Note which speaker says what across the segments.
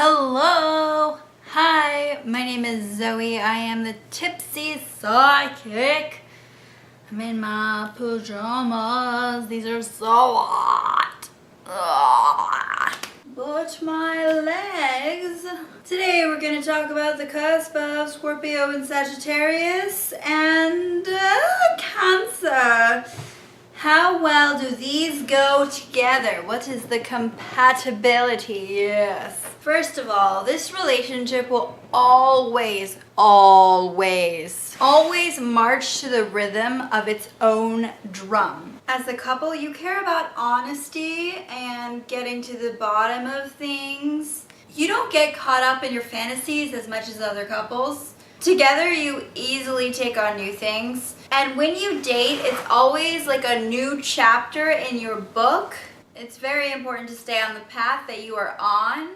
Speaker 1: Hello! Hi, my name is Zoe. I am the tipsy psychic. I'm in my pajamas. These are so hot. But my legs. Today we're going to talk about the cusp of Scorpio and Sagittarius and Cancer. How well do these go together? What is the compatibility? Yes. First of all, this relationship will always march to the rhythm of its own drum. As a couple, you care about honesty and getting to the bottom of things. You don't get caught up in your fantasies as much as other couples. Together, you easily take on new things. And when you date, it's always like a new chapter in your book. It's very important to stay on the path that you are on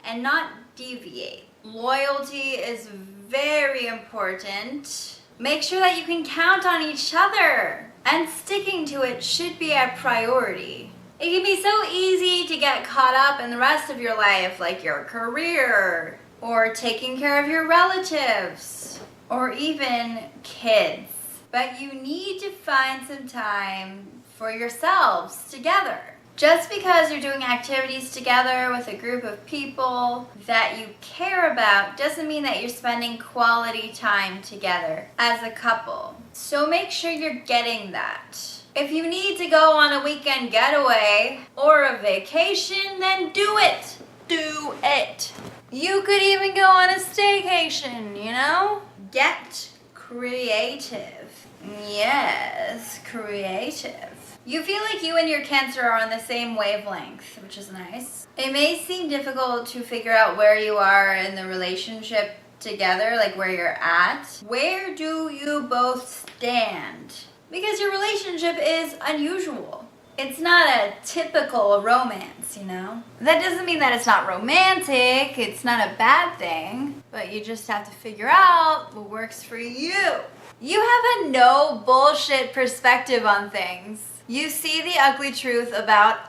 Speaker 1: and not deviate. Loyalty is very important. Make sure that you can count on each other, and sticking to it should be a priority. It can be so easy to get caught up in the rest of your life, like your career, or taking care of your relatives, or even kids. But you need to find some time for yourselves together. Just because you're doing activities together with a group of people that you care about doesn't mean that you're spending quality time together as a couple. So make sure you're getting that. If you need to go on a weekend getaway or a vacation, then do it. Do it. You could even go on a staycation, you know? Get creative. Yes, creative. You feel like you and your Cancer are on the same wavelength, which is nice. It may seem difficult to figure out where you are in the relationship together, like where you're at. Where do you both stand? Because your relationship is unusual. It's not a typical romance, you know? That doesn't mean that it's not romantic, it's not a bad thing, but you just have to figure out what works for you. You have a no bullshit perspective on things. You see the ugly truth about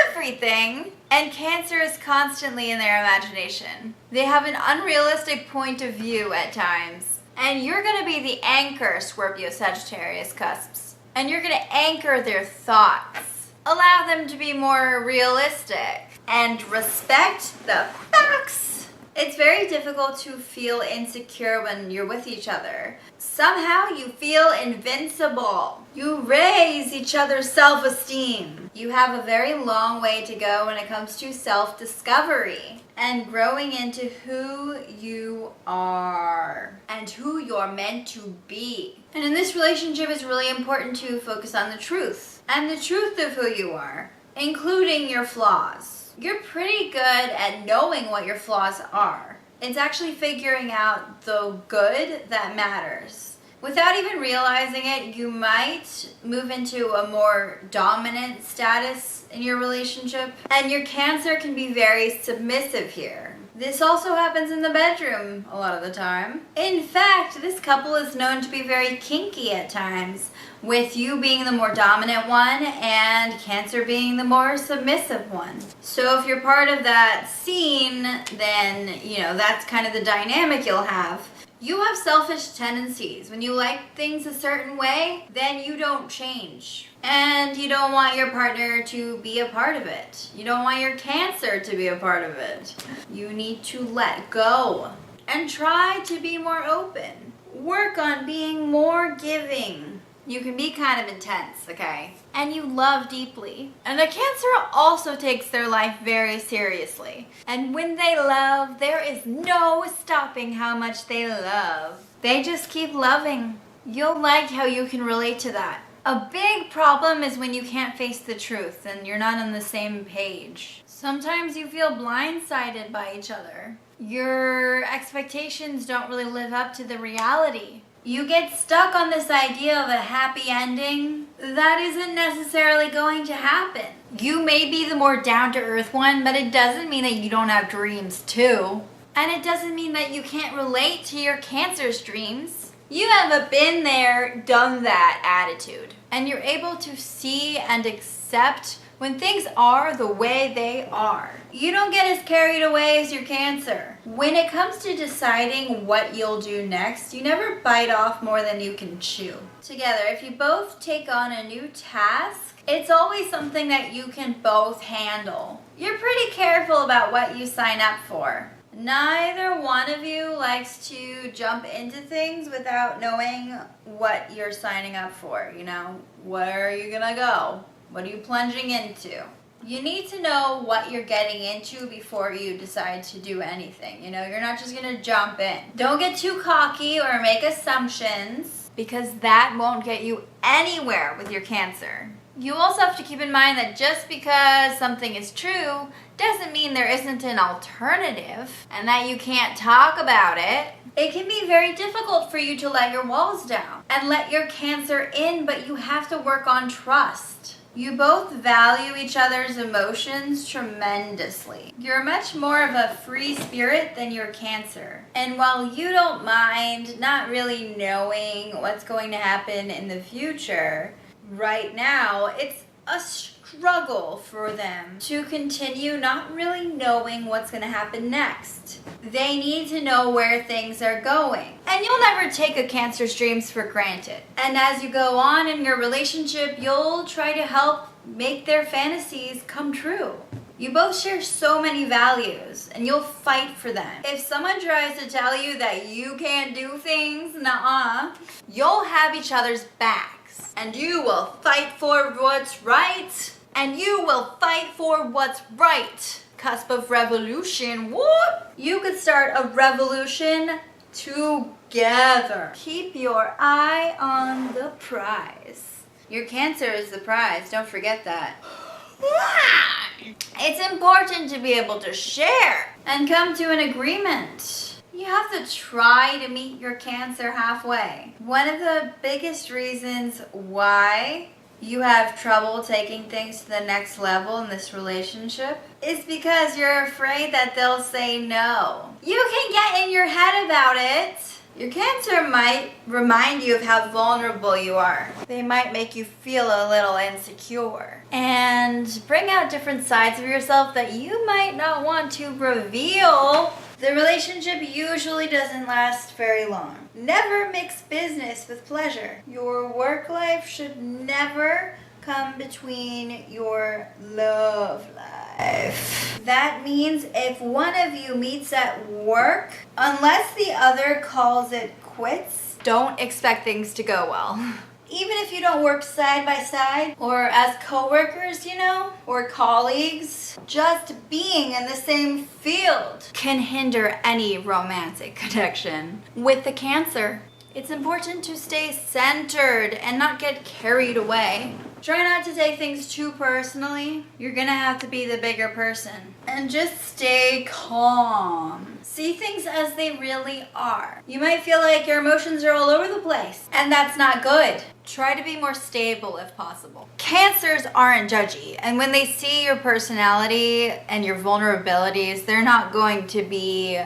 Speaker 1: everything, and Cancer is constantly in their imagination. They have an unrealistic point of view at times, and you're gonna be the anchor, Scorpio Sagittarius Cusps, and you're gonna anchor their thoughts. Allow them to be more realistic and respect the facts. It's very difficult to feel insecure when you're with each other. Somehow you feel invincible. You raise each other's self-esteem. You have a very long way to go when it comes to self-discovery and growing into who you are and who you're meant to be. And in this relationship, it's really important to focus on the truth and the truth of who you are, including your flaws. You're pretty good at knowing what your flaws are. It's actually figuring out the good that matters. Without even realizing it, you might move into a more dominant status in your relationship, and your Cancer can be very submissive here. This also happens in the bedroom a lot of the time. In fact, this couple is known to be very kinky at times, with you being the more dominant one and Cancer being the more submissive one. So if you're part of that scene, then, you know, that's kind of the dynamic you'll have. You have selfish tendencies. When you like things a certain way, then you don't change. And you don't want your partner to be a part of it. You don't want your Cancer to be a part of it. You need to let go and try to be more open. Work on being more giving. You can be kind of intense, okay? And you love deeply. And a Cancer also takes their life very seriously. And when they love, there is no stopping how much they love. They just keep loving. You'll like how you can relate to that. A big problem is when you can't face the truth and you're not on the same page. Sometimes you feel blindsided by each other. Your expectations don't really live up to the reality. You get stuck on this idea of a happy ending that isn't necessarily going to happen. You may be the more down-to-earth one, but it doesn't mean that you don't have dreams too. And it doesn't mean that you can't relate to your Cancer's dreams. You have a been there, done that attitude. And you're able to see and accept when things are the way they are. You don't get as carried away as your Cancer. When it comes to deciding what you'll do next, you never bite off more than you can chew. Together, if you both take on a new task, it's always something that you can both handle. You're pretty careful about what you sign up for. Neither one of you likes to jump into things without knowing what you're signing up for. You know, where are you gonna go? What are you plunging into? You need to know what you're getting into before you decide to do anything. You know, you're not just gonna jump in. Don't get too cocky or make assumptions, because that won't get you anywhere with your Cancer. You also have to keep in mind that just because something is true doesn't mean there isn't an alternative and that you can't talk about it. It can be very difficult for you to let your walls down and let your Cancer in, but you have to work on trust. You both value each other's emotions tremendously. You're much more of a free spirit than your Cancer. And while you don't mind not really knowing what's going to happen in the future, right now, it's a struggle for them to continue not really knowing what's going to happen next. They need to know where things are going. And you'll never take a Cancer's dreams for granted. And as you go on in your relationship, you'll try to help make their fantasies come true. You both share so many values, and you'll fight for them. If someone tries to tell you that you can't do things, you'll have each other's backs. And you will fight for what's right. And you will fight for what's right. Cusp of revolution, what? You could start a revolution together. Keep your eye on the prize. Your Cancer is the prize, don't forget that. It's important to be able to share and come to an agreement. You have to try to meet your Cancer halfway. One of the biggest reasons why you have trouble taking things to the next level in this relationship is because you're afraid that they'll say no. You can get in your head about it. Your Cancer might remind you of how vulnerable you are. They might make you feel a little insecure and bring out different sides of yourself that you might not want to reveal. The relationship usually doesn't last very long. Never mix business with pleasure. Your work life should never come between your love life. That means if one of you meets at work, unless the other calls it quits, don't expect things to go well. Even if you don't work side by side or as co-workers, or colleagues, just being in the same field can hinder any romantic connection. With the Cancer, it's important to stay centered and not get carried away. Try not to take things too personally. You're gonna have to be the bigger person. And just stay calm. See things as they really are. You might feel like your emotions are all over the place, and that's not good. Try to be more stable if possible. Cancers aren't judgy, and when they see your personality and your vulnerabilities, they're not going to be,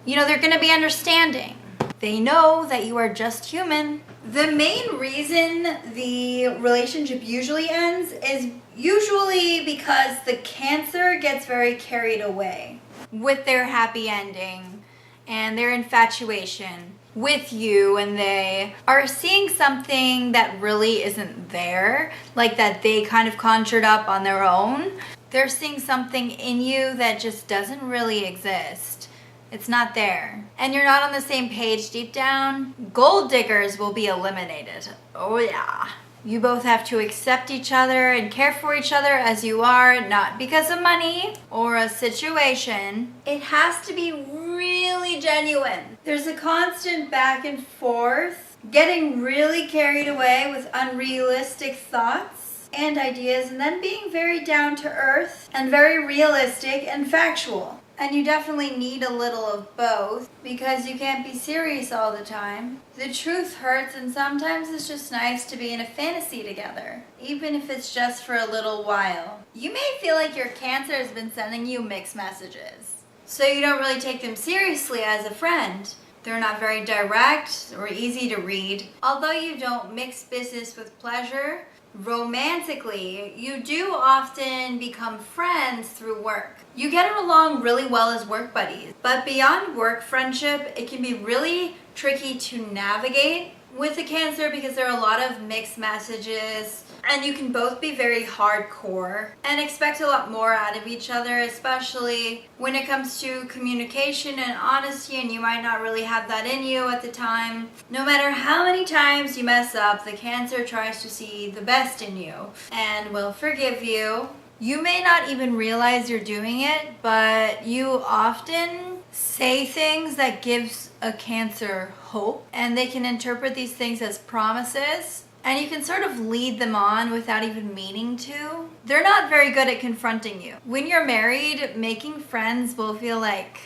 Speaker 1: they're gonna be understanding. They know that you are just human. The main reason the relationship usually ends is usually because the Cancer gets very carried away with their happy ending and their infatuation with you, and they are seeing something that really isn't there, like that they kind of conjured up on their own. They're seeing something in you that just doesn't really exist. It's not there. And you're not on the same page deep down. Gold diggers will be eliminated. Oh yeah. You both have to accept each other and care for each other as you are, not because of money or a situation. It has to be really genuine. There's a constant back and forth, getting really carried away with unrealistic thoughts and ideas, and then being very down to earth and very realistic and factual. And you definitely need a little of both because you can't be serious all the time. The truth hurts, and sometimes it's just nice to be in a fantasy together, even if it's just for a little while. You may feel like your Cancer has been sending you mixed messages, so you don't really take them seriously as a friend. They're not very direct or easy to read. Although you don't mix business with pleasure, Romantically, you do often become friends through work. You get along really well as work buddies, but beyond work friendship, it can be really tricky to navigate with a Cancer because there are a lot of mixed messages, and you can both be very hardcore and expect a lot more out of each other, especially when it comes to communication and honesty, and you might not really have that in you at the time. No matter how many times you mess up, the Cancer tries to see the best in you and will forgive you. You may not even realize you're doing it, but you often say things that gives a Cancer hope, and they can interpret these things as promises, and you can sort of lead them on without even meaning to. They're not very good at confronting you. When you're married, making friends will feel like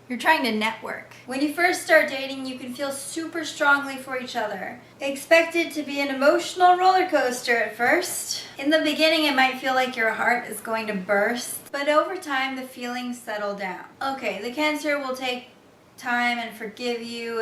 Speaker 1: you're trying to network. When you first start dating, you can feel super strongly for each other. Expect it to be an emotional roller coaster at first. In the beginning, it might feel like your heart is going to burst, but over time, the feelings settle down. Okay, the Cancer will take time and forgive you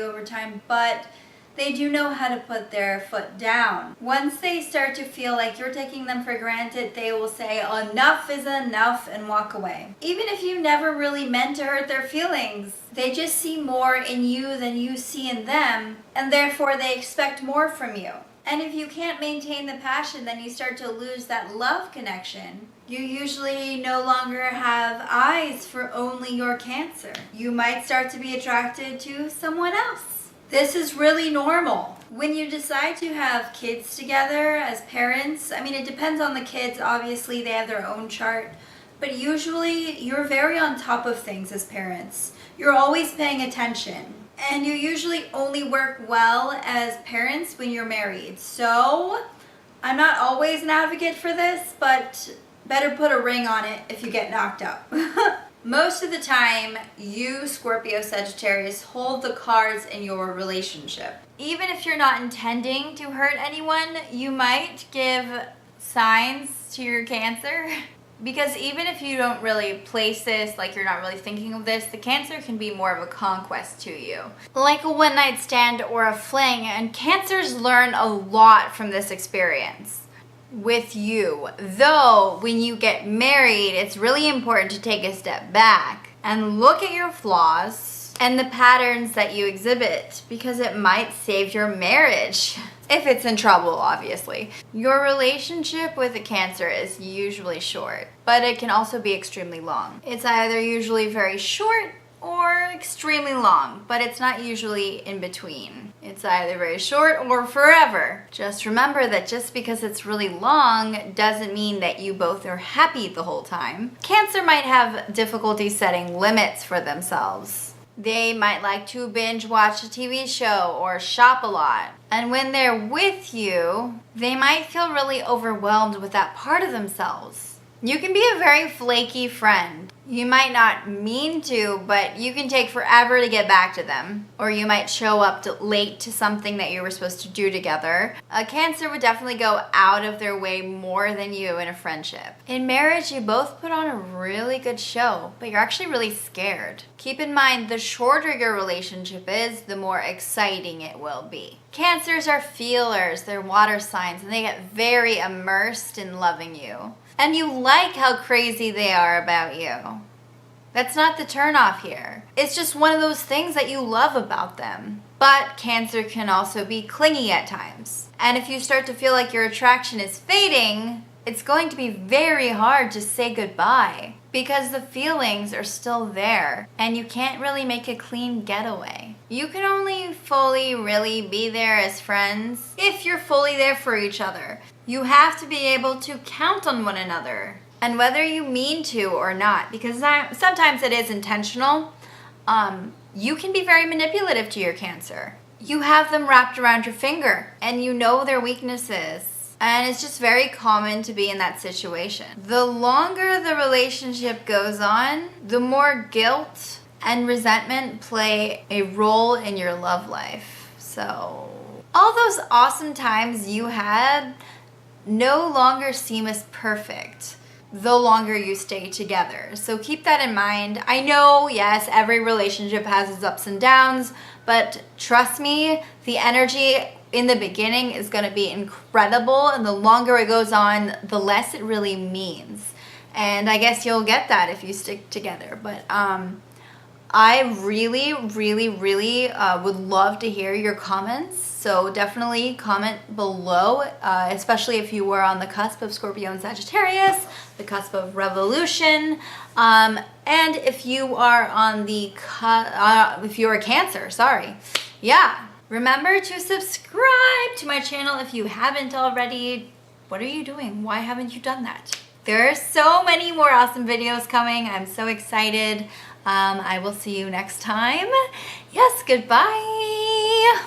Speaker 1: over time, but they do know how to put their foot down. Once they start to feel like you're taking them for granted, they will say enough is enough and walk away. Even if you never really meant to hurt their feelings, they just see more in you than you see in them, and therefore they expect more from you. And if you can't maintain the passion, then you start to lose that love connection. You usually no longer have eyes for only your Cancer. You might start to be attracted to someone else. This is really normal. When you decide to have kids together as parents, I mean, it depends on the kids. Obviously, they have their own chart. But usually, you're very on top of things as parents. You're always paying attention. And you usually only work well as parents when you're married. So, I'm not always an advocate for this, but better put a ring on it if you get knocked up. Most of the time, you, Scorpio Sagittarius, hold the cards in your relationship. Even if you're not intending to hurt anyone, you might give signs to your Cancer. Because even if you don't really place this, like you're not really thinking of this, the Cancer can be more of a conquest to you. Like a one-night stand or a fling, and Cancers learn a lot from this experience with you. Though, when you get married, it's really important to take a step back and look at your flaws and the patterns that you exhibit, because it might save your marriage. If it's in trouble, obviously. Your relationship with a Cancer is usually short, but it can also be extremely long. It's either usually very short or extremely long, but it's not usually in between. It's either very short or forever. Just remember that just because it's really long doesn't mean that you both are happy the whole time. Cancer might have difficulty setting limits for themselves. They might like to binge watch a TV show or shop a lot. And when they're with you, they might feel really overwhelmed with that part of themselves. You can be a very flaky friend. You might not mean to, but you can take forever to get back to them. Or you might show up late to something that you were supposed to do together. A Cancer would definitely go out of their way more than you in a friendship. In marriage, you both put on a really good show, but you're actually really scared. Keep in mind, the shorter your relationship is, the more exciting it will be. Cancers are feelers, they're water signs, and they get very immersed in loving you. And you like how crazy they are about you. That's not the turnoff here. It's just one of those things that you love about them. But Cancer can also be clingy at times. And if you start to feel like your attraction is fading, it's going to be very hard to say goodbye, because the feelings are still there and you can't really make a clean getaway. You can only fully really be there as friends if you're fully there for each other. You have to be able to count on one another, and whether you mean to or not, because sometimes it is intentional, you can be very manipulative to your Cancer. You have them wrapped around your finger and you know their weaknesses. And it's just very common to be in that situation. The longer the relationship goes on, the more guilt and resentment play a role in your love life. So, all those awesome times you had no longer seem as perfect the longer you stay together. So keep that in mind. I know, yes, every relationship has its ups and downs, but trust me, the energy in the beginning is going to be incredible, and the longer it goes on, the less it really means. And I guess you'll get that if you stick together. But I really, really, really would love to hear your comments. So definitely comment below, especially if you were on the cusp of Scorpio and Sagittarius, the cusp of revolution, and if you are on the if you're a Cancer, sorry. Yeah, remember to subscribe to my channel if you haven't already. What are you doing? Why haven't you done that? There are so many more awesome videos coming. I'm so excited. I will see you next time. Yes, goodbye.